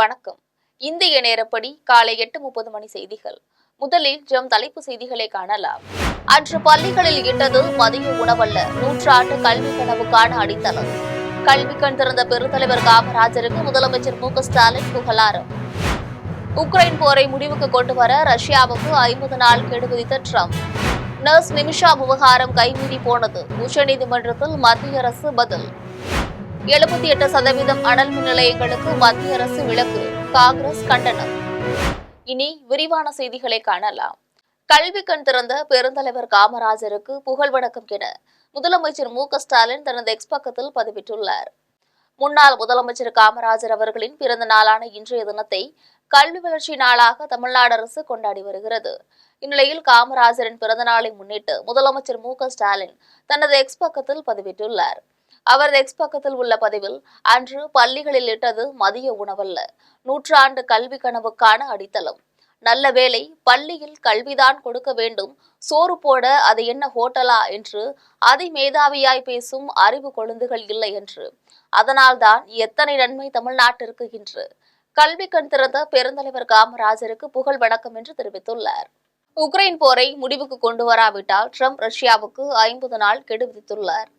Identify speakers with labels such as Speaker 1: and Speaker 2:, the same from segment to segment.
Speaker 1: வணக்கம். இந்திய நேரப்படி காலை 8:30 மணி செய்திகள். முதலில் தலைப்பு செய்திகளை காணலாம். அன்று பள்ளிகளில் இட்டது மதிய உணவல்ல, 100 ஆண்டு கல்வி கனவுக்கான அடித்தளம். கல்வி கண் திறந்த பெருந்தலைவர் காமராஜருக்கு முதலமைச்சர் மு.க.ஸ்டாலின் புகழாரம். உக்ரைன் போரை முடிவுக்கு கொண்டுவர ரஷ்யாவுக்கு 50 நாள் கெடு விதித்த ட்ரம்ப். நர்ஸ் நிமிஷா விவகாரம் கைமீறி போனது, உச்சநீதிமன்றத்தில் மத்திய அரசு பதில். 78% அனல் மின் நிலையங்களுக்கு மத்திய அரசு விலக்கு, காங்கிரஸ் கண்டனம். இனி விரிவான செய்திகளை காணலாம். கல்வி கண் திறந்த பெருந்தலைவர் காமராஜருக்கு புகழ் வணக்கம் என முதலமைச்சர் மு.க.ஸ்டாலின் தனது எக்ஸ் பக்கத்தில் பதிவிட்டுள்ளார். முன்னாள் முதலமைச்சர் காமராஜர் அவர்களின் பிறந்த நாளான இன்றைய தினத்தை கல்வி வளர்ச்சி நாளாக தமிழ்நாடு அரசு கொண்டாடி வருகிறது. இந்நிலையில் காமராஜரின் பிறந்த நாளை முன்னிட்டு முதலமைச்சர் மு.க.ஸ்டாலின் தனது எக்ஸ் பக்கத்தில் பதிவிட்டுள்ளார். அவரது எக்ஸ் பக்கத்தில் உள்ள பதிவில், அன்று பள்ளிகளில் இட்டது மதிய உணவல்ல, 100 ஆண்டு கல்வி கனவுக்கான அடித்தளம். நல்ல வேளை, பள்ளியில் கல்விதான் கொடுக்க வேண்டும், சோறு போட அது என்ன ஹோட்டலா என்று அதிமேதாவியாய் பேசும் அறிவு கொழுந்துகள் இல்லை என்று. அதனால்தான் எத்தனை நன்மை தமிழ்நாட்டிற்கு என்று கல்வி கண் திறந்த பெருந்தலைவர் காமராஜருக்கு புகழ் வணக்கம் என்று தெரிவித்துள்ளார். உக்ரைன் போரை முடிவுக்கு கொண்டு வராவிட்டால் ட்ரம்ப் ரஷ்யாவுக்கு 50 நாள் கெடு விதித்துள்ளார்.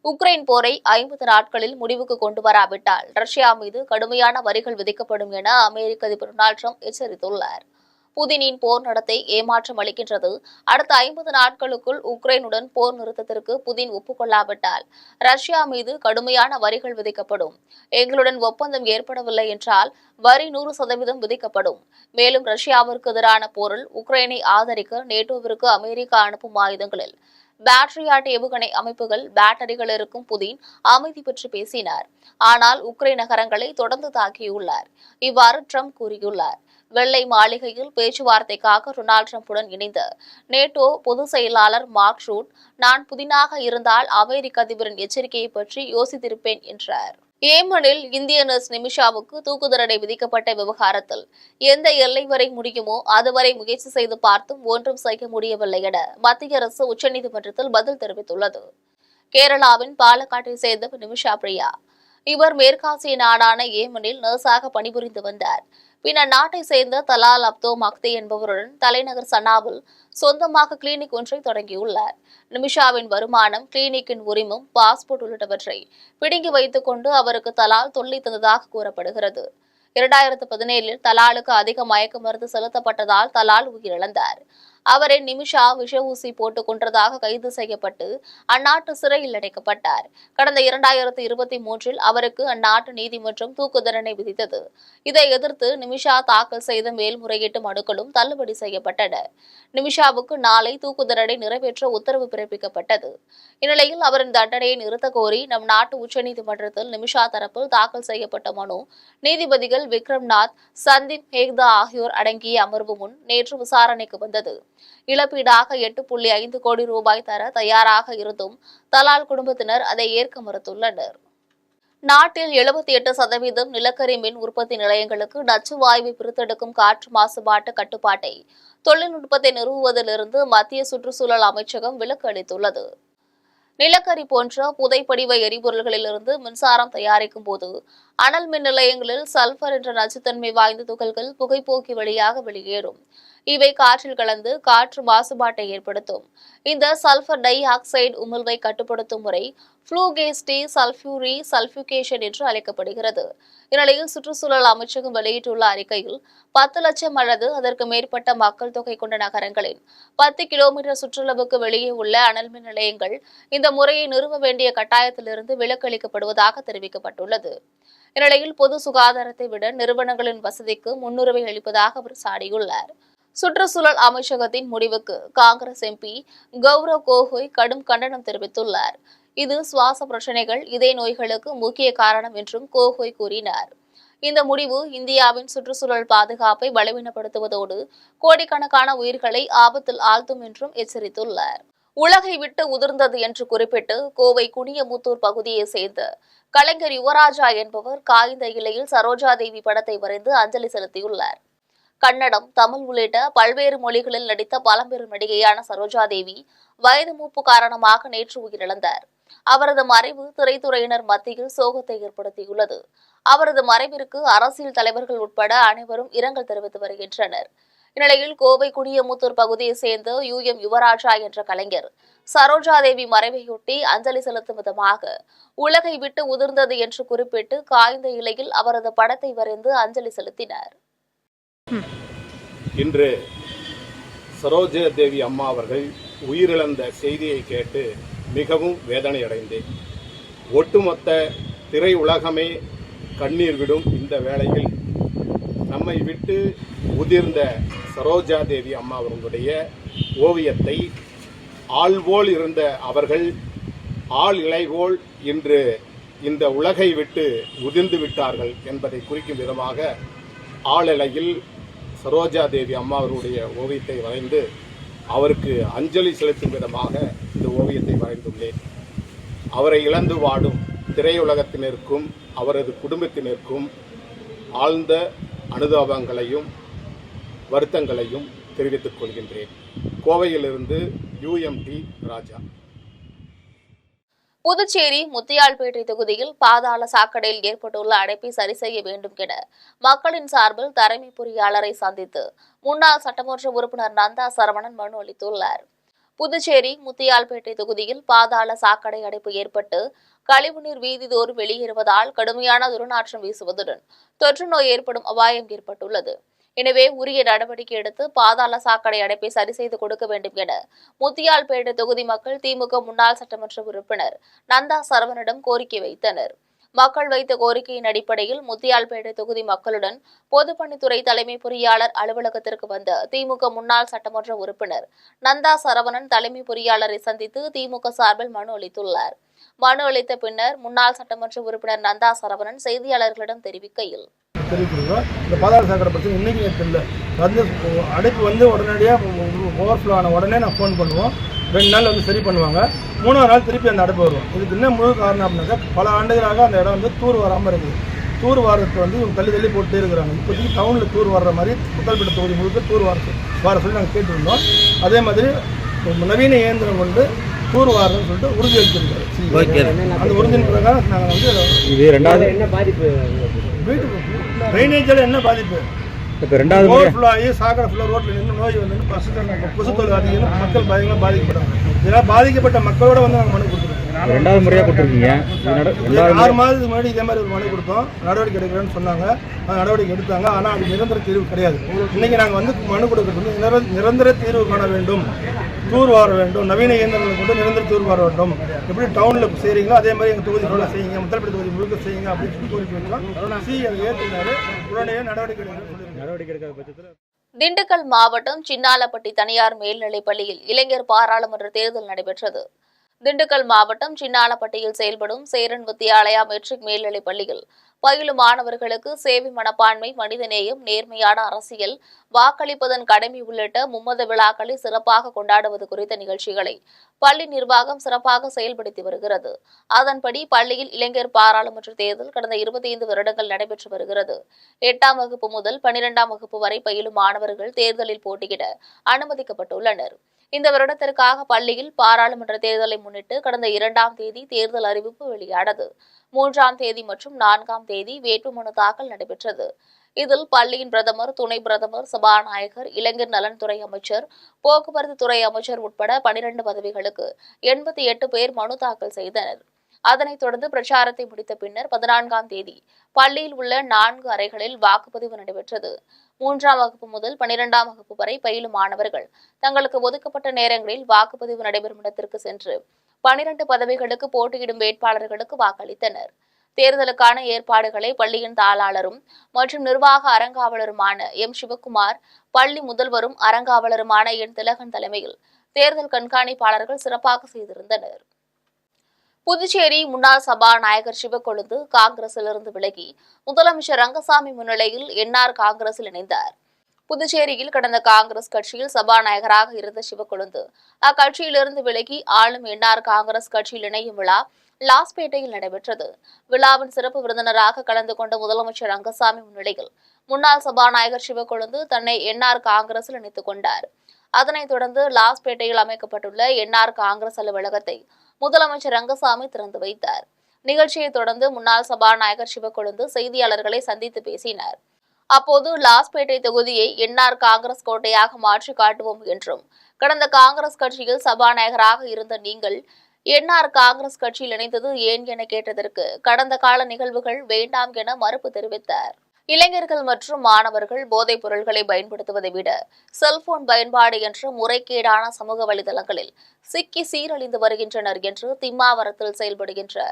Speaker 1: உக்ரைன் போரை 50 நாட்களில் முடிவுக்கு கொண்டு வராவிட்டால் ரஷ்யா மீது கடுமையான வரிகள் விதிக்கப்படும் என அமெரிக்க அதிபர் டொனால்டு ட்ரம்ப் எச்சரித்துள்ளார். புதினின் போர் நடத்தை ஏமாற்றம் அளிக்கின்றது. அடுத்த 50 நாட்களுக்குள் உக்ரைனுடன் போர் நிறுத்தத்திற்கு புதின் ஒப்புக்கொள்ளாவிட்டால் ரஷ்யா மீது கடுமையான வரிகள் விதிக்கப்படும். எங்களுடன் ஒப்பந்தம் ஏற்படவில்லை என்றால் வரி 100% விதிக்கப்படும். மேலும் ரஷ்யாவிற்கு எதிரான போரில் உக்ரைனை ஆதரிக்க நேட்டோவிற்கு அமெரிக்கா அனுப்பும் ஆயுதங்களில் பேட்டரியாட் ஏவுகணை அமைப்புகள், பேட்டரிகள் இருக்கும் புதின் அமைதி பற்றி பேசினார். ஆனால் உக்ரைன் நகரங்களை தொடர்ந்து தாக்கியுள்ளார். இவ்வாறு ட்ரம்ப் கூறியுள்ளார். வெள்ளை மாளிகையில் பேச்சுவார்த்தைக்காக டொனால்டு ட்ரம்புடன் இணைந்த நேட்டோ பொதுச் செயலாளர் மார்க் ரூட், நான் புதினாக இருந்தால் அமெரிக்க அதிபரின் எச்சரிக்கையை பற்றி யோசித்திருப்பேன் என்றார். ஏமனில் இந்திய நர்ஸ் நிமிஷாவுக்கு தூக்கு தண்டனை விதிக்கப்பட்ட விவகாரத்தில் எந்த எல்லை வரை முடியுமோ அதுவரை முயற்சி செய்து பார்த்தும் ஒன்றும் செய்ய முடியவில்லை என மத்திய அரசு உச்சநீதிமன்றத்தில் பதில் தெரிவித்துள்ளது. கேரளாவின் பாலக்காட்டை சேர்ந்த நிமிஷா பிரியா. இவர் மேற்காசிய நாடான ஏமனில் நர்ஸாக பணிபுரிந்து வந்தார். பின் அந்நாட்டை சேர்ந்த தலால் அப்தோ மக்தே என்பவருடன் தலைநகர் சனாவில் சொந்தமாக கிளினிக் ஒன்றை தொடங்கியுள்ளார். நிமிஷாவின் வருமானம், கிளினிக்கின் உரிமம், பாஸ்போர்ட் உள்ளிட்டவற்றை பிடுங்கி வைத்துக் கொண்டு அவருக்கு தலால் தொல்லை தந்ததாக கூறப்படுகிறது. 2017 தலாலுக்கு அதிக மயக்க மருந்து செலுத்தப்பட்டதால் தலால் உயிரிழந்தார். அவரை நிமிஷா விஷ ஊசி போட்டுக் கொன்றதாக கைது செய்யப்பட்டு அந்நாட்டு சிறையில் அடைக்கப்பட்டார். கடந்த 2023 அவருக்கு அந்நாட்டு நீதிமன்றம் தூக்கு தண்டனை விதித்தது. இதை எதிர்த்து நிமிஷா தாக்கல் செய்த மேல்முறையீட்டு மனுக்களும் தள்ளுபடி செய்யப்பட்டன. நிமிஷாவுக்கு நாளை தூக்கு தண்டனை நிறைவேற்ற உத்தரவு பிறப்பிக்கப்பட்டது. இந்நிலையில் அவரின் தண்டனையை நிறுத்த கோரி நம் நாட்டு உச்சநீதிமன்றத்தில் நிமிஷா தரப்பில் தாக்கல் செய்யப்பட்ட மனு நீதிபதிகள் விக்ரம்நாத், சந்தீப் ஹேக்தா ஆகியோர் அடங்கிய அமர்வு முன் நேற்று விசாரணைக்கு வந்தது. இழப்பீடாக 8.5 கோடி ரூபாய் தர தயாராக இருந்தும் தலால் குடும்பத்தினர் அதை ஏற்க மறுத்துள்ளனர். நாட்டில் 78% நிலக்கரி மின் உற்பத்தி நிலையங்களுக்கு நச்சு வாயுவை பிரித்தெடுக்கும் காற்று மாசுபாட்டு கட்டுப்பாட்டை தொழில்நுட்பத்தை நிறுவுவதிலிருந்து மத்திய சுற்றுச்சூழல் அமைச்சகம் விலக்கு அளித்துள்ளது. நிலக்கரி போன்ற புதைப்படிவ எரிபொருள்களிலிருந்து மின்சாரம் தயாரிக்கும் போது அனல் மின் நிலையங்களில் சல்பர் என்ற நச்சுத்தன்மை வாய்ந்த துகள்கள் புகைப்போக்கி வழியாக வெளியேறும். இவை காற்றில் கலந்து காற்று மாசுபாட்டை ஏற்படுத்தும். இந்த சல்பர் டை ஆக்சைடு உமிழ்வை கட்டுப்படுத்தும் முறை புளூகேஸ் சல்பியூரி சல்பிகேஷன் என்று அழைக்கப்படுகிறது. இந்நிலையில் சுற்றுச்சூழல் அமைச்சகம் வெளியிட்டுள்ள அறிக்கையில் 10 லட்சம் அல்லது அதற்கு மேற்பட்ட மக்கள் தொகை கொண்ட நகரங்களின் 10 கிலோமீட்டர் சுற்றளவுக்கு வெளியே உள்ள அனல் மின் நிலையங்கள் இந்த முறையை நிறுவ வேண்டிய கட்டாயத்திலிருந்து விலக்கு அளிக்கப்படுவதாக தெரிவிக்கப்பட்டுள்ளது. இந்நிலையில் பொது சுகாதாரத்தை விட நிறுவனங்களின் வசதிக்கு முன்னுரிமை அளிப்பதாக அவர் சாடியுள்ளார். சுற்றுச்சூழல் அமைச்சகத்தின் முடிவுக்கு காங்கிரஸ் எம்பி கௌரவ் கோகோய் கடும் கண்டனம் தெரிவித்துள்ளார். இது சுவாச பிரச்சினைகள், இதய நோய்களுக்கு முக்கிய காரணம் என்றும் கோகோய் கூறினார். இந்த முடிவு இந்தியாவின் சுற்றுச்சூழல் பாதுகாப்பை பலவீனப்படுத்துவதோடு கோடிக்கணக்கான உயிர்களை ஆபத்தில் ஆழ்த்தும் என்றும் எச்சரித்துள்ளார். உலகை விட்டு உதிர்ந்தது என்று குறிப்பிட்டு கோவை குனியமுத்தூர் பகுதியை சேர்ந்த கலைஞர் யுவராஜா என்பவர் காய்ந்த இலையில் சரோஜா தேவி படத்தை வரைந்து அஞ்சலி செலுத்தியுள்ளார். கன்னடம், தமிழ் உள்ளிட்ட பல்வேறு மொழிகளில் நடித்த பழம்பெரும் நடிகையான சரோஜா தேவி வயது மூப்பு காரணமாக நேற்று உயிரிழந்தார். அவரது மறைவு திரைத்துறையினர் மத்தியில் சோகத்தை ஏற்படுத்தியுள்ளது. அவரது மறைவிற்கு அரசியல் தலைவர்கள் உட்பட அனைவரும் இரங்கல் தெரிவித்து வருகின்றனர். இந்நிலையில் கோவை குடியமுத்தூர் பகுதியைச் சேர்ந்த UM யுவராஜா என்ற கலைஞர் சரோஜாதேவி மறைவையொட்டி அஞ்சலி செலுத்தும் விதமாக உலகை விட்டு உதிர்ந்தது என்று குறிப்பிட்டு காய்ந்த இலையில் அவரது படத்தை வரைந்து அஞ்சலி செலுத்தினார்.
Speaker 2: இன்று சரோஜாதேவி அம்மா அவர்கள் உயிரிழந்த செய்தியை கேட்டு மிகவும் வேதனை அடைந்தேன். ஒட்டுமொத்த திரையுலகமே கண்ணீர் விடும் இந்த வேளையில் நம்மை விட்டு உதிர்ந்த சரோஜாதேவி அம்மா அவர்களுடைய ஓவியத்தை ஆள்போல் இருந்த அவர்கள் ஆள் இலைபோல் இன்று இந்த உலகை விட்டு உதிர்ந்து விட்டார்கள் என்பதை குறிக்கும் விதமாக ஆளிலையில் சரோஜாதேவி அம்மா அவர்களுடைய ஓவியத்தை வரைந்து அவருக்கு அஞ்சலி செலுத்தும் விதமாக இந்த ஓவியத்தை வரைந்துள்ளேன். அவரை இழந்து வாடும் திரையுலகத்தினருக்கும் அவரது குடும்பத்தினருக்கும் ஆழ்ந்த அனுதாபங்களையும் வருத்தங்களையும் தெரிவித்துக் கொள்கின்றேன். கோவையிலிருந்து UMT ராஜா.
Speaker 1: புதுச்சேரி முத்தியால்பேட்டை தொகுதியில் பாதாள சாக்கடையில் ஏற்பட்டுள்ள அடைப்பை சரி செய்ய வேண்டும் என மக்களின் சார்பில் தலைமை பொறியாளரை சந்தித்து முன்னாள் சட்டமன்ற உறுப்பினர் நந்தா சரவணன் மனு அளித்துள்ளார். புதுச்சேரி முத்தியால்பேட்டை தொகுதியில் பாதாள சாக்கடை அடைப்பு ஏற்பட்டு கழிவுநீர் வீதிதோறும் வெளியேறுவதால் கடுமையான துர்நாற்றம் வீசுவதுடன் தொற்று நோய் ஏற்படும் அபாயம் ஏற்பட்டுள்ளது. எனவே உரிய நடவடிக்கை எடுத்து பாதாள சாக்கடை அடைப்பை சரி செய்து கொடுக்க வேண்டும் என முத்தியால்பேட்டை தொகுதி மக்கள் திமுக முன்னாள் சட்டமன்ற உறுப்பினர் நந்தா சரவணனிடம் கோரிக்கை வைத்தனர். மக்கள் வைத்த கோரிக்கையின் அடிப்படையில் முத்தியால்பேட்டை தொகுதி மக்களுடன் பொதுப்பணித்துறை தலைமை பொறியாளர் அலுவலகத்திற்கு வந்த திமுக முன்னாள் சட்டமன்ற உறுப்பினர் நந்தா சரவணன் தலைமை பொறியாளரை சந்தித்து திமுக சார்பில் மனு அளித்துள்ளார். மனு அளித்த பின்னர் முன்னாள் சட்டமன்ற உறுப்பினர் நந்தா சரவணன் செய்தியாளர்களிடம் தெரிவிக்கையில்,
Speaker 3: இந்த பாதாள சாக்கடை பிரச்சனை இன்னைக்கு இல்லை, வந்து அடைப்பு வந்து உடனடியாக ஓவர்ஃப்ளோ ஆன உடனே நான் ஃபோன் பண்ணுவோம். 2 நாள் வந்து சரி பண்ணுவாங்க. 3ஆவது நாள் திருப்பி அந்த அடைப்பு வரும். இதுக்கு என்ன முழு காரணம் அப்படின்னாக்கா பல ஆண்டுகளாக அந்த இடம் வந்து தூர் வராமல் இருக்குது. தூர் வாரத்தை வந்து இவங்க தள்ளி போட்டே இருக்கிறாங்க. இப்போதைக்கு டவுனில் தூர் வர்ற மாதிரி புத்தல்பேட்டை தொகுதி முழுக்க தூர் வர சொல்லி நாங்கள் கேட்டுருந்தோம். அதே மாதிரி நவீன இயந்திரம் கொண்டு தூர் வாரன்னு சொல்லிட்டு உறுதி அளிச்சிருக்காரு. அந்த உறுதியின் பிரகாரம் நாங்கள் வந்து
Speaker 4: என்ன பாதிப்பு
Speaker 3: வீட்டுக்கு ட்ரைனேஜில் என்ன பாதிப்பு ஓவர்ஃப்ளோ ஆகி சாக்கடை ஃபுல்லாக ரோட்டில் நின்று நோய் வந்து கொசுத்தொல் அதிகம் மக்கள் பயங்கரமாக பாதிக்கப்படுறாங்க. இதெல்லாம் பாதிக்கப்பட்ட மக்களோட வந்து நாங்கள் மனு கொடுத்துருக்கோம்.
Speaker 4: 2வது முறையாக கொடுத்துருக்கீங்க.
Speaker 3: 6 மாதத்துக்கு முன்னாடி இதே மாதிரி ஒரு மனு கொடுத்தோம். நடவடிக்கை எடுக்கிறேன்னு சொன்னாங்க. நடவடிக்கை எடுத்தாங்க. ஆனால் அது நிரந்தர தீர்வு கிடையாது. இன்றைக்கி நாங்கள் வந்து மனு கொடுக்கறது வந்து நிரந்தர தீர்வு காண வேண்டும், தூர் வார வேண்டும், நவீன இயந்திரங்களை கொண்டு நிரந்தர தூர் வார வேண்டும். எப்படி டவுனில் செய்கிறீங்களோ அதே மாதிரி எங்கள் தொகுதி ஃபுல்லாக செய்யுங்க, முத்தல்பேட்டை தொகுதி முழுக்க செய்யுங்க அப்படின்னு சொல்லி கோரிக்கை வைக்கலாம். அதை ஏற்றினாரு. உடனே நடவடிக்கை எடுக்கிற பட்சத்தில்
Speaker 1: திண்டுக்கல் மாவட்டம் சின்னாலப்பட்டி தனியார் மேல்நிலைப் பள்ளியில் இளைஞர் பாராளுமன்ற தேர்தல் நடைபெற்றது. திண்டுக்கல் மாவட்டம் சின்னாலப்பட்டியில் செயல்படும் சேரன் வித்யாலயா மெட்ரிக் மேல்நிலைப் பள்ளியில் பயிலும் மாணவர்களுக்கு சேவை மனப்பான்மை, மனிதநேயம், நேர்மையான அரசியல், வாக்களிப்பதன் கடமை உள்ளிட்ட மும்மத விழாக்களை சிறப்பாக கொண்டாடுவது குறித்த நிகழ்ச்சிகளை பள்ளி நிர்வாகம் சிறப்பாக செயல்படுத்தி வருகிறது. அதன்படி பள்ளியில் இளைஞர் பாராளுமன்ற தேர்தல் கடந்த 25 வருடங்கள் நடைபெற்று வருகிறது. 8ஆம் வகுப்பு முதல் 12ஆம் வகுப்பு வரை பயிலும் மாணவர்கள் தேர்தலில் போட்டியிட அனுமதிக்கப்பட்டுள்ளனர். இந்த வருடத்திற்காக பள்ளியில் பாராளுமன்ற தேர்தலை முன்னிட்டு கடந்த 2ஆம் தேதி தேர்தல் அறிவிப்பு வெளியானது. 3ஆம் தேதி மற்றும் 4ஆம் தேதி வேட்புமனு தாக்கல் நடைபெற்றது. இதில் பள்ளியின் பிரதமர், துணை பிரதமர், சபாநாயகர், இளைஞர் நலன்துறை அமைச்சர், போக்குவரத்து துறை அமைச்சர் உட்பட 12 பதவிகளுக்கு 88 பேர் மனு தாக்கல் செய்தனர். அதனைத் தொடர்ந்து பிரச்சாரத்தை முடித்த பின்னர் 14ஆம் தேதி பள்ளியில் உள்ள 4 அறைகளில் வாக்குப்பதிவு நடைபெற்றது. 3ஆம் வகுப்பு முதல் 12ஆம் வகுப்பு வரை பயிலும் மாணவர்கள் தங்களுக்கு ஒதுக்கப்பட்ட நேரங்களில் வாக்குப்பதிவு நடைபெறும் இடத்திற்கு சென்று 12 பதவிகளுக்கு போட்டியிடும் வேட்பாளர்களுக்கு வாக்களித்தனர். தேர்தலுக்கான ஏற்பாடுகளை பள்ளியின் தாளாளரும் மற்றும் நிர்வாக அறங்காவலருமான சிவக்குமார், பள்ளி முதல்வரும் அறங்காவலருமான திலகன் தலைமையில் தேர்தல் கண்காணிப்பாளர்கள் சிறப்பாக செய்திருந்தனர். புதுச்சேரி முன்னாள் சபாநாயகர் சிவக்கொழுந்து காங்கிரசிலிருந்து விலகி முதலமைச்சர் ரங்கசாமி முன்னிலையில் என்ஆர் காங்கிரஸில் இணைந்தார். புதுச்சேரியில் கடந்த காங்கிரஸ் கட்சியில் சபாநாயகராக இருந்த சிவக்கொழுந்து அக்கட்சியிலிருந்து விலகி ஆளும் என்ஆர் காங்கிரஸ் கட்சியில் இணையும் விழா லாஸ்பேட்டையில் நடைபெற்றது. விழாவின் சிறப்பு விருந்தினராக கலந்து கொண்ட முதலமைச்சர் ரங்கசாமி முன்னிலையில் முன்னாள் சபாநாயகர் சிவக்கொழுந்து தன்னை என்ஆர் காங்கிரஸில் இணைத்துக் கொண்டார். அதனைத் தொடர்ந்து லாஸ்பேட்டையில் அமைக்கப்பட்டுள்ள என்ஆர் காங்கிரஸ் அலுவலகத்தை முதலமைச்சர் ரங்கசாமி திறந்து வைத்தார். நிகழ்ச்சியை தொடர்ந்து முன்னாள் சபாநாயகர் சிவக்கொழுந்து செய்தியாளர்களை சந்தித்து பேசினார். அப்போது லாஸ்பேட்டை தொகுதியை என்ஆர் காங்கிரஸ் கோட்டையாக மாற்றி காட்டுவோம் என்றும், கடந்த காங்கிரஸ் கட்சியில் சபாநாயகராக இருந்த நீங்கள் என்ஆர் காங்கிரஸ் கட்சியில் இணைந்தது ஏன் என கேட்டதற்கு கடந்த கால நிகழ்வுகள் வேண்டாம் என மறுப்பு தெரிவித்தார். இளைஞர்கள் மற்றும் மாணவர்கள் போதைப் பொருட்களை பயன்படுத்துவதை விட செல்போன் பயன்பாடு என்ற முறைகேடான சமூக வலைதளங்களில் சிக்கி சீரழிந்து வருகின்றனர் என்று திம்மாவரத்தில் செயல்படுகின்ற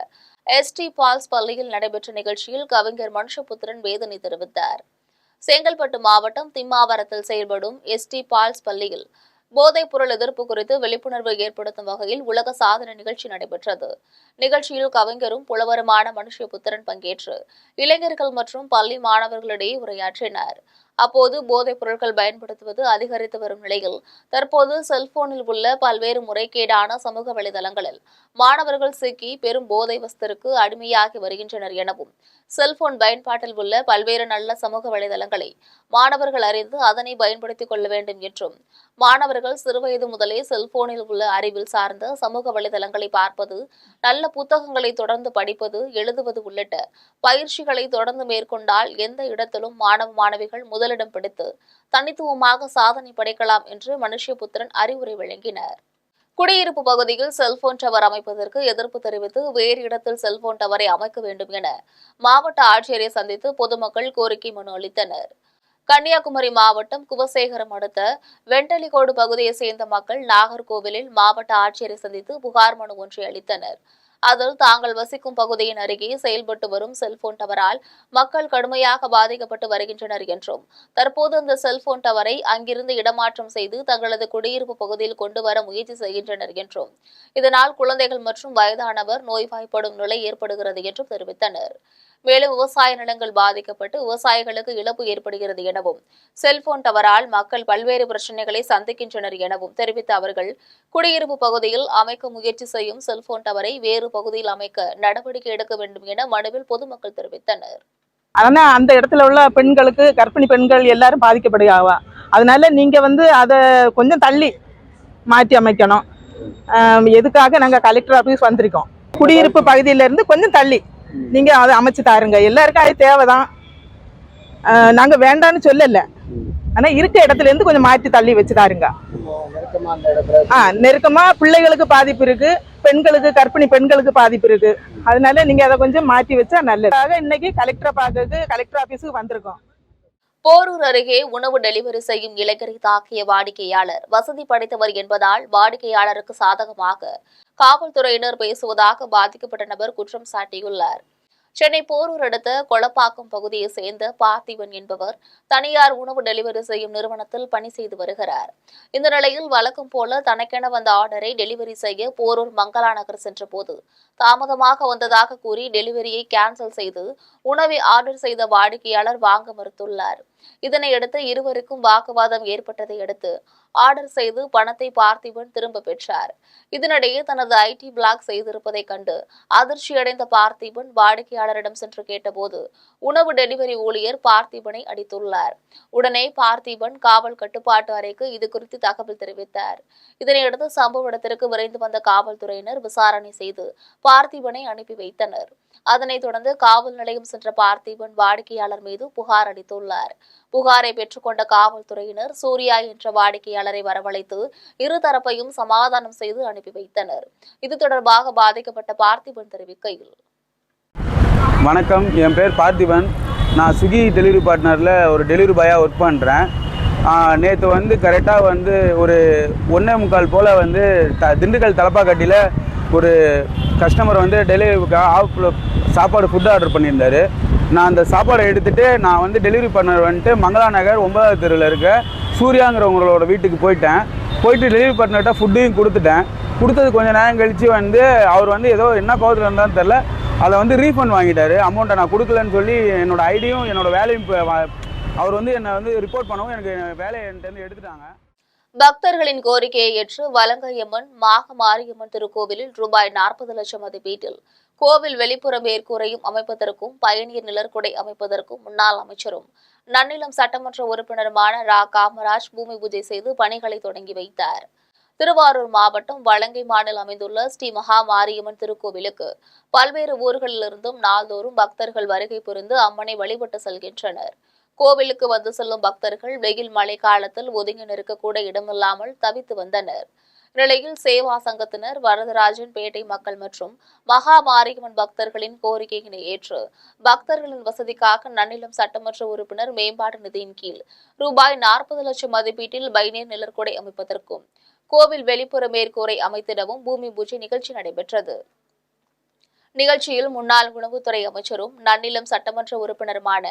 Speaker 1: எஸ்டி பால்ஸ் பள்ளியில் நடைபெற்ற நிகழ்ச்சியில் கவிஞர் மனுஷபுத்திரன் வேதனை தெரிவித்தார். செங்கல்பட்டு மாவட்டம் திம்மாவரத்தில் செயல்படும் எஸ்டி பால்ஸ் பள்ளியில் போதைப் பொருள் எதிர்ப்பு குறித்து விழிப்புணர்வு ஏற்படுத்தும் வகையில் உலக சாதனை நிகழ்ச்சி நடைபெற்றது. நிகழ்ச்சியில் கவிஞரும் புலவருமான மனுஷபுத்திரன் பங்கேற்று இளைஞர்கள் மற்றும் பள்ளி மாணவர்களிடையே உரையாற்றினார். அப்போது போதைப் பொருட்கள் பயன்படுத்துவது அதிகரித்து வரும் நிலையில் தற்போது செல்போனில் உள்ள பல்வேறு முறைகேடான சமூக வலைதளங்களில் மாணவர்கள் சிக்கி பெரும் போதை வஸ்திற்கு அடிமையாகி வருகின்றனர் எனவும், செல்போன் பயன்பாட்டில் உள்ள பல்வேறு நல்ல சமூக வலைதளங்களை மாணவர்கள் அறிந்து அதனை பயன்படுத்திக் கொள்ள வேண்டும் என்றும், மாணவர்கள் சிறுவயது முதலே செல்போனில் உள்ள அறிவில் சார்ந்த சமூக வலைதளங்களை பார்ப்பது, நல்ல புத்தகங்களை தொடர்ந்து படிப்பது, எழுதுவது உள்ளிட்ட பயிற்சிகளை தொடர்ந்து மேற்கொண்டால் எந்த இடத்திலும் மாணவ மாணவிகள் முதலிடம் பிடித்து தனித்துவமாக சாதனை படைக்கலாம் என்று மனுஷபுத்திரன் அறிவுரை வழங்கினார். குடியிருப்பு பகுதியில் செல்போன் டவர் அமைப்பதற்கு எதிர்ப்பு தெரிவித்து வேறு இடத்தில் செல்போன் டவரை அமைக்க வேண்டும் என மாவட்ட ஆட்சியரை சந்தித்து பொதுமக்கள் கோரிக்கை மனு அளித்தனர். கன்னியாகுமரி மாவட்டம் குவசேகரம் அடுத்த வெண்டலிகோடு பகுதியைச் சேர்ந்த மக்கள் நாகர்கோவிலில் மாவட்ட ஆட்சியரை சந்தித்து புகார் மனு ஒன்றை அளித்தனர். அதில் தாங்கள் வசிக்கும் பகுதியின் அருகே செயல்பட்டு வரும் செல்போன் டவரால் மக்கள் கடுமையாக பாதிக்கப்பட்டு வருகின்றனர் என்றும், தற்போது அந்த செல்போன் டவரை அங்கிருந்து இடமாற்றம் செய்து தங்களது குடியிருப்பு பகுதியில் கொண்டு வர முயற்சி செய்கின்றனர் என்றும், இதனால் குழந்தைகள் மற்றும் வயதானவர் நோய்வாய்ப்படும் நிலை ஏற்படுகிறது என்றும் தெரிவித்தனர். மேலும் விவசாய நிலங்கள் பாதிக்கப்பட்டு விவசாயிகளுக்கு இழப்பு ஏற்படுகிறது எனவும், செல்போன் டவரால் மக்கள் பல்வேறு பிரச்சினைகளை சந்திக்கின்றனர் எனவும் தெரிவித்த அவர்கள், குடியிருப்பு பகுதியில் அமைக்க முயற்சி செய்யும் செல்போன் டவரை வேறு பகுதியில் அமைக்க நடவடிக்கை எடுக்க வேண்டும் என மனுவில் பொதுமக்கள் தெரிவித்தனர்.
Speaker 5: ஆனா அந்த இடத்துல உள்ள பெண்களுக்கு, கர்ப்பிணி பெண்கள் எல்லாரும் பாதிக்கப்படுவாங்க. அதனால நீங்க அதை கொஞ்சம் தள்ளி மாற்றி அமைக்கணும். எதுக்காக நாங்க கலெக்டர் ஆபீஸ் வந்திருக்கோம். குடியிருப்பு பகுதியில இருந்து கொஞ்சம் தள்ளி நீங்க அதை அமைச்சு தாருங்க. எல்லாருக்கும் அது தேவைதான், நாங்க வேண்டான்னு சொல்லல. ஆனா இருக்க இடத்துல இருந்து கொஞ்சம் மாற்றி தள்ளி வச்சு தாருங்க. நெருக்கமா பிள்ளைகளுக்கு பாதிப்பு இருக்கு, பெண்களுக்கு, கர்ப்பிணி பெண்களுக்கு பாதிப்பு இருக்கு. அதனால நீங்க அதை கொஞ்சம் மாற்றி வச்சா நல்லது. இன்னைக்கு கலெக்டரை பார்க்கறதுக்கு கலெக்டர் ஆபீஸுக்கு வந்திருக்கோம்.
Speaker 1: போரூர் அருகே உணவு டெலிவரி செய்யும் இளைஞரை தாக்கிய வாடிக்கையாளர் வசதி படைத்தவர் என்பதால் வாடிக்கையாளருக்கு சாதகமாக காவல்துறையினர் பேசுவதாக பாதிக்கப்பட்ட நபர் குற்றம் சாட்டியுள்ளார். சென்னை போரூர் அடுத்த கொளப்பாக்கம் பகுதியை சேர்ந்த பார்த்திபன் என்பவர் தனியார் உணவு டெலிவரி செய்யும் நிறுவனத்தில் பணி செய்து வருகிறார். இந்த நிலையில் வழக்கம் போல தனக்கென வந்த ஆர்டரை டெலிவரி செய்ய போரூர் மங்களா நகர் சென்ற போது தாமதமாக வந்ததாக கூறி டெலிவரியை கேன்சல் செய்து உணவை ஆர்டர் செய்த வாடிக்கையாளர் வாங்க மறுத்துள்ளார். இதனையடுத்து இருவருக்கும் வாக்குவாதம் ஏற்பட்டதை அடுத்து ஆர்டர் செய்து பணத்தை பார்த்திபன் திரும்ப பெற்றார். இதனிடையே தனது ஐடி பிளாக் செய்திருப்பதை கண்டு அதிர்ச்சியடைந்த பார்த்திபன் வாடிக்கையாளரிடம் சென்று கேட்டபோது உணவு டெலிவரி ஊழியர் பார்த்திபனை அடித்துள்ளார். உடனே பார்த்திபன் காவல் கட்டுப்பாட்டு அறைக்கு இது குறித்து தகவல் தெரிவித்தார். இதனையடுத்து சம்பவ இடத்திற்கு விரைந்து வந்த காவல்துறையினர் விசாரணை செய்து பார்த்திபனை அனுப்பி வைத்தனர். அதனைத் தொடர்ந்து காவல் நிலையம் சென்ற பார்த்திபன் வாடிக்கையாளர் மீது புகார் அளித்துள்ளார். புகாரை பெற்றுக்கொண்ட காவல்துறையினர் சூர்யா என்ற வாடிக்கையாளரை வரவழைத்து இருதரப்பையும் சமாதானம் செய்து அனுப்பி வைத்தனர். இது தொடர்பாக பாதிக்கப்பட்ட பார்த்திபன் தெரிவிக்கையில்,
Speaker 6: வணக்கம், என் பேர் பார்த்திபன். நான் ஸ்விக்கி டெலிவரி பார்ட்னரில் ஒரு டெலிவரி பாயாக ஒர்க் பண்ணுறேன். நேற்று கரெக்டாக ஒரு 1:45 போல் திண்டுக்கல் தலப்பாக்கட்டியில் ஒரு கஸ்டமர் டெலிவரி சாப்பாடு ஃபுட் ஆர்டர் பண்ணியிருந்தார். நான் அந்த சாப்பாடை எடுத்துகிட்டு நான் டெலிவரி பண்ண மங்களா நகர் 9வது தெருவில் இருக்க சூர்யாங்கிறவங்களோட வீட்டுக்கு போயிட்டு டெலிவரி பண்ணர்கிட்ட ஃபுட்டையும் கொடுத்தது கொஞ்சம் நேரம் கழித்து அவர் ஏதோ என்ன கோவத்தில் இருந்தாலும் தெரில, அதை ரீஃபண்ட் வாங்கிட்டார். அமௌண்ட்டை நான் கொடுக்கலன்னு சொல்லி என்னோடய ஐடியும் என்னோடய வேலையும் அவர் என்னை ரிப்போர்ட் பண்ணவும் எனக்கு வேலையை என்கிட்ட எடுத்துட்டாங்க.
Speaker 1: பக்தர்களின் கோரிக்கையை ஏற்று வலங்கையம்மன் மாகமாரியம்மன் திருக்கோவிலில் ரூபாய் 40 லட்சம் மதிப்பீட்டில் கோவில் வெளிப்புற மேற்கூரையும் அமைப்பதற்கும் பயணியர் நிழற்குடை அமைப்பதற்கும் முன்னாள் அமைச்சரும் நன்னிலம் சட்டமன்ற உறுப்பினருமான ரா காமராஜ் பூமி பூஜை செய்து பணிகளை தொடங்கி வைத்தார். திருவாரூர் மாவட்டம் வலங்கை மாநிலம் அமைந்துள்ள ஸ்ரீ மகா மாரியம்மன் திருக்கோவிலுக்கு பல்வேறு ஊர்களிலிருந்தும் நாள்தோறும் பக்தர்கள் வருகை புரிந்து அம்மனை வழிபட்டு செல்கின்றனர். கோவிலுக்கு வந்து செல்லும் பக்தர்கள் வெயில் மழை காலத்தில் ஒதுங்கி நிற்கக்கூட இடமில்லாமல் தவித்து வந்தனர். நிலையில் சேவா சங்கத்தினர் வரதராஜன் பேட்டை மக்கள் மற்றும் மகா மாரியம்மன் பக்தர்களின் கோரிக்கையினை ஏற்று பக்தர்களின் வசதிக்காக நன்னிலம் சட்டமன்ற உறுப்பினர் மேம்பாட்டு நிதியின் கீழ் ரூபாய் 40 லட்சம் மதிப்பீட்டில் பயணியர் நிழற்குடை அமைப்பதற்கும் கோவில் வெளிப்புற மேற்கூரை அமைத்திடவும் பூமி பூஜை நிகழ்ச்சி நடைபெற்றது. நிகழ்ச்சியில் முன்னாள் உணவுத்துறை அமைச்சரும் நன்னிலம் சட்டமன்ற உறுப்பினருமான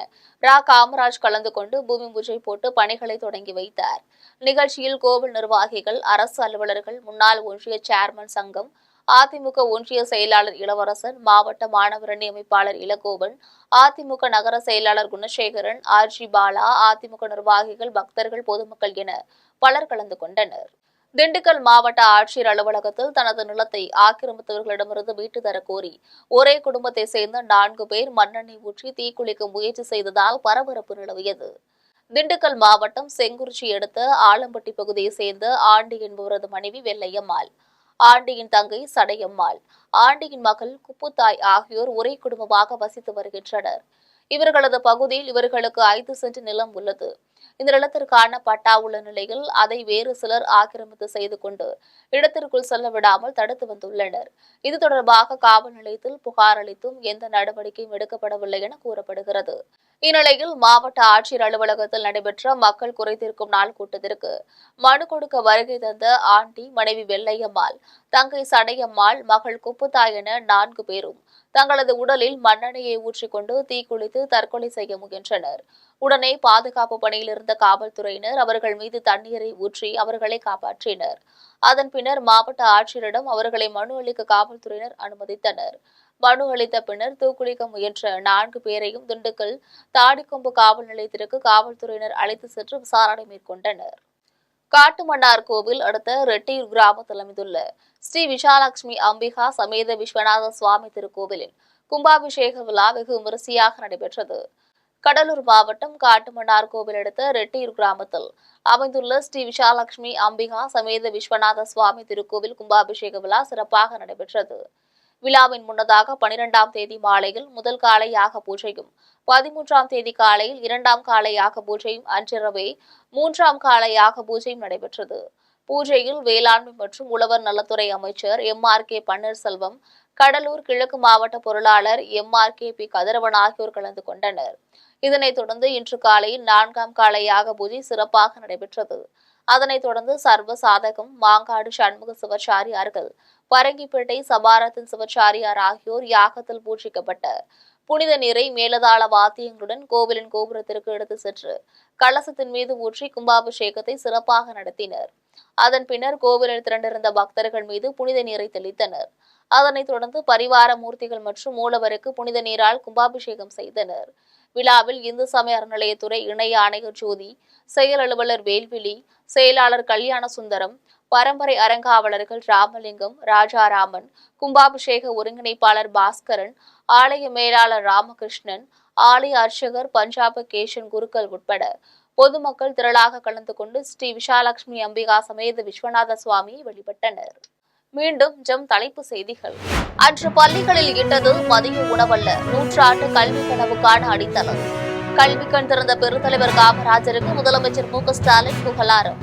Speaker 1: ரா காமராஜ் கலந்து கொண்டு பூமி பூஜை போட்டு பணிகளை தொடங்கி வைத்தார். நிகழ்ச்சியில் கோவில் நிர்வாகிகள், அரசு அலுவலர்கள், முன்னாள் ஒன்றிய சேர்மன் சங்கம், அதிமுக ஒன்றிய செயலாளர் இளவரசன், மாவட்ட மாணவரணி அமைப்பாளர் இளகோவன், அதிமுக நகர செயலாளர் குணசேகரன், ஆர்ஜி பாலா, அதிமுக நிர்வாகிகள், பக்தர்கள், பொதுமக்கள் என பலர் கலந்து கொண்டனர். திண்டுக்கல் மாவட்ட ஆட்சியர் அலுவலகத்தில் தனது நிலத்தை ஆக்கிரமித்தவர்களிடமிருந்து மீட்டு தர கோரி ஒரே குடும்பத்தை சேர்ந்த 4 பேர் மண்ணெண்ணெய் ஊற்றி தீக்குளிக்க முயற்சி செய்ததால் பரபரப்பு நிலவியது. திண்டுக்கல் மாவட்டம் செங்குறிச்சி அடுத்த ஆலம்பட்டி பகுதியைச் சேர்ந்த ஆண்டி என்பவரது மனைவி வெள்ளையம்மாள், ஆண்டியின் தங்கை சடையம்மாள், ஆண்டியின் மகள் குப்புத்தாய் ஆகியோர் ஒரே குடும்பமாக வசித்து வருகின்றனர். இவர்களது பகுதியில் இவர்களுக்கு 5 சென்ட் நிலம் உள்ளது. இந்த நிலத்திற்கான பட்டா உள்ள நிலையில் அதை வேறு சிலர் ஆக்கிரமித்து செய்து கொண்டு இடத்திற்குள் செல்ல விடாமல் தடுத்து வந்துள்ளனர். இது தொடர்பாக காவல் நிலையத்தில் புகார் அளித்தும் எந்த நடவடிக்கையும் எடுக்கப்படவில்லை என கூறப்படுகிறது. இந்நிலையில் மாவட்ட ஆட்சியர் அலுவலகத்தில் நடைபெற்ற மக்கள் குறைதீர்க்கும் நாள் கூட்டத்திற்கு மனு கொடுக்க வருகை தந்த ஆண்டி, மனைவி வெள்ளையம்மாள், தங்கை சடையம்மாள், மகள் குப்புத்தாய் என 4 பேரும் தங்களது உடலில் மண்ணெண்ணெயை ஊற்றிக்கொண்டு தீக்குளித்து தற்கொலை செய்ய முயன்றனர். உடனே பாதுகாப்பு பணியில் இருந்த காவல்துறையினர் அவர்கள் மீது தண்ணீரை ஊற்றி அவர்களை காப்பாற்றினர். அதன் பின்னர் மாவட்ட ஆட்சியரிடம் அவர்களை மனு அளிக்க காவல்துறையினர் அனுமதித்தனர். மனு அளித்த பின்னர் தூக்குளிக்க முயன்ற 4 பேரையும் திண்டுக்கல் தாடிக்கொம்பு காவல் நிலையத்திற்கு காவல்துறையினர் அழைத்து சென்று விசாரணை மேற்கொண்டனர். காட்டுமன்னார் கோவில் அடுத்த ரெட்டியூர் கிராமத்தில் அமைந்துள்ள ஸ்ரீ விஷாலட்சுமி அம்பிகா சமேத விஸ்வநாத சுவாமி திருக்கோவிலின் கும்பாபிஷேக விழா வெகு விமரிசையாக நடைபெற்றது. கடலூர் மாவட்டம் காட்டுமன்னார் கோவில் அடுத்த ரெட்டியூர் கிராமத்தில் அமைந்துள்ள ஸ்ரீ விஷாலட்சுமி அம்பிகா சமேத விஸ்வநாத சுவாமி திருக்கோவில் கும்பாபிஷேக விழா சிறப்பாக நடைபெற்றது. விழாவின் முன்னதாக 12ஆம் தேதி மாலையில் முதல் காலை யாக பூஜையும், 13ஆம் தேதி காலையில் 2ஆம் காலை யாக பூஜையும், அன்றிரவே 3ஆம் காலை யாக பூஜையும் நடைபெற்றது. பூஜையில் வேளாண்மை மற்றும் உழவர் நலத்துறை அமைச்சர் MRK பன்னீர்செல்வம், கடலூர் கிழக்கு மாவட்ட பொருளாளர் MRKP கதிரவன் ஆகியோர் கலந்து கொண்டனர். இதனைத் தொடர்ந்து இன்று காலையில் 4ஆம் காலை யாக பூஜை சிறப்பாக நடைபெற்றது. அதனைத் தொடர்ந்து சர்வ சாதகம், மாங்காடு சண்முக சிவச்சாரியார்கள், பரங்கிப்பேட்டை சபாரத்தின் சிவச்சாரியார் ஆகியோர் யாகத்தில் பூஜிக்கப்பட்ட புனித நீரை மேலதாள வாத்தியங்களுடன் கோவிலின் கோபுரத்திற்கு எடுத்து சென்று கலசத்தின் மீது ஊற்றி கும்பாபிஷேகத்தை சிறப்பாக நடத்தினர். அதன் பின்னர் கோவிலில் திரண்டிருந்த பக்தர்கள் மீது புனித நீரை தெளித்தனர். அதனைத் தொடர்ந்து பரிவார மூர்த்திகள் மற்றும் மூலவருக்கு புனித நீரால் கும்பாபிஷேகம் செய்தனர். விழாவில் இந்து சமய அறநிலையத்துறை இணை ஆணையர் ஜோதி, செயல் அலுவலர் வேல்விழி, செயலாளர் கல்யாண சுந்தரம், பரம்பரை அறங்காவலர்கள் ராமலிங்கம், ராஜாராமன், கும்பாபிஷேக ஒருங்கிணைப்பாளர் பாஸ்கரன், ஆலய மேலாளர் ராமகிருஷ்ணன், ஆலய அர்ச்சகர் பஞ்சாப கேஷன் குருக்கள் உட்பட பொதுமக்கள் திரளாக கலந்து கொண்டு ஸ்ரீ விஷாலட்சுமி அம்பிகா சமேத விஸ்வநாத சுவாமியை வழிபட்டனர். மீண்டும் தலைப்புச் செய்திகள். அன்று பள்ளிகளில் இட்டது மதிய உணவல்ல, நூற்றாண்டு கல்வி கனவுக்கான அடித்தளம். கல்வி கண் திறந்த பெருந்தலைவர் காமராஜருக்கு முதலமைச்சர் MK ஸ்டாலின் புகழாரம்.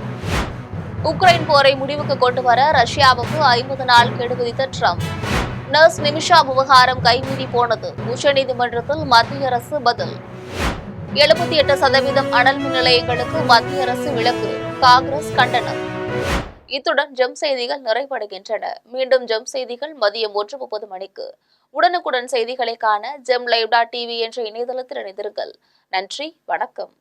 Speaker 1: உக்ரைன் போரை முடிவுக்கு கொண்டு வர ரஷ்யாவுக்கு 50 நாள் கெடு விதித்த ட்ரம்ப். நர்ஸ் நிமிஷா விவகாரம் கைமீறி போனது, உச்சநீதிமன்றத்தில் மத்திய அரசு பதில். 78% அனல் மின் நிலையங்களுக்கு மத்திய அரசு விலக்கு, காங்கிரஸ் கண்டனம். இத்துடன் ஜெம் செய்திகள் நிறைவடைகின்றன. மீண்டும் ஜெம் செய்திகள் மதியம் 1:30 மணிக்கு. உடனுக்குடன் செய்திகளை காண GemLive.tv என்ற இணையதளத்தில் இணைந்திருங்கள். நன்றி, வணக்கம்.